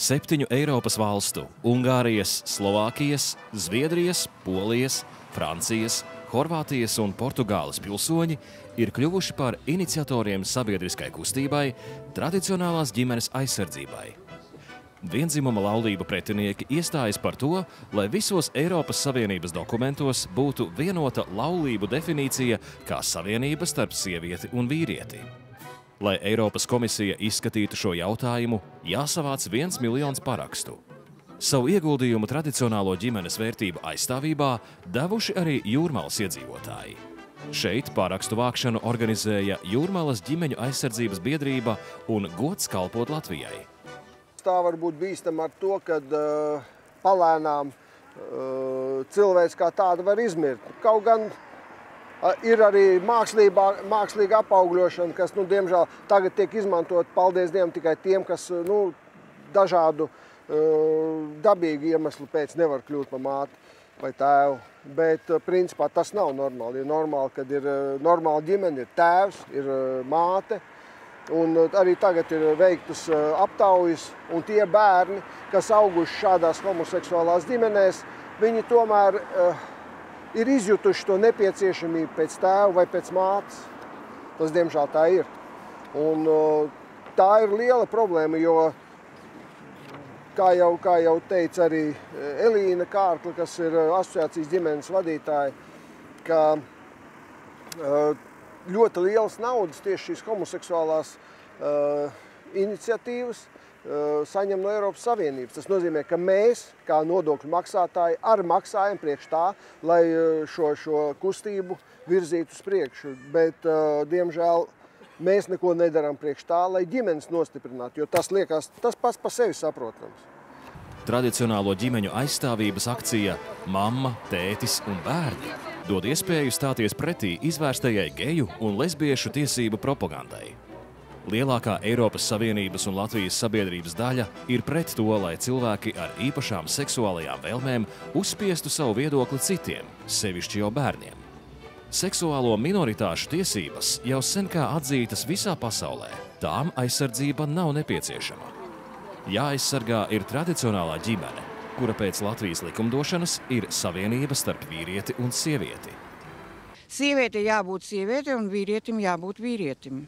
7 Eiropas valstu – Ungārijas, Slovākijas, Zviedrijas, Polijas, Francijas, Horvātijas un Portugāles pilsoņi ir kļuvuši par iniciatoriem sabiedriskai kustībai tradicionālās ģimenes aizsardzībai. Vienzimuma laulību pretinieki iestājas par to, lai visos Eiropas Savienības dokumentos būtu vienota laulību definīcija kā savienība starp sievieti un vīrieti. Lai Eiropas komisija izskatītu šo jautājumu, jāsavāc 1 miljons parakstu. Savu ieguldījumu tradicionālo ģimenes vērtību aizstāvībā devuši arī Jūrmalas iedzīvotāji. Šeit parakstu vākšanu organizēja Jūrmalas ģimeņu aizsardzības biedrība un Gods kalpot Latvijai. Tā var būt bīstama ar to, ka palēnām cilvēks kā tāda var izmirt. Kaut gan ir arī mākslīga apaugļošana, kas, diemžēl, tagad tiek izmantot, paldies Dievam, tikai tiem, kas dažādu dabīgu iemeslu pēc nevar kļūt par māti vai tēvu. Bet, principā, tas nav normāli. Ir normāli, kad ir normāla ģimene, ir tēvs, ir māte. Un arī tagad ir veiktas aptaujas, un tie bērni, kas auguši šādās homoseksuālās ģimenēs, viņi tomēr ir izjutuši to nepieciešamību pēc tēva vai pēc mātes. Tas, diemžēl, tā ir. Un tā ir liela problēma, jo, kā jau teica arī Elīna Kārkla, kas ir asociācijas ģimenes vadītāja, ka ļoti lielas naudas tieši šīs homoseksuālās iniciatīvas saņem no Eiropas Savienības. Tas nozīmē, ka mēs, kā nodokļu maksātāji, arī maksājam priekš tā, lai šo kustību virzītu uz priekšu. Bet, diemžēl, mēs neko nedarām priekš tā, lai ģimenes nostiprinātu, jo tas liekas tas pats par sevi saprotams. Tradicionālo ģimeņu aizstāvības akcija Mamma, tētis un bērni dod iespēju stāties pretī izvērstajai geju un lesbiešu tiesību propagandai. Lielākā Eiropas Savienības un Latvijas sabiedrības daļa ir pret to, lai cilvēki ar īpašām seksuālajām vēlmēm uzspiestu savu viedokli citiem, sevišķi jau bērniem. Seksuālo minoritāšu tiesības jau sen kā atzītas visā pasaulē. Tām aizsardzība nav nepieciešama. Jāaizsargā ir tradicionālā ģimene, kura pēc Latvijas likumdošanas ir savienība starp vīrieti un sievieti. Sieviete jābūt sieviete un vīrietim jābūt vīrietim.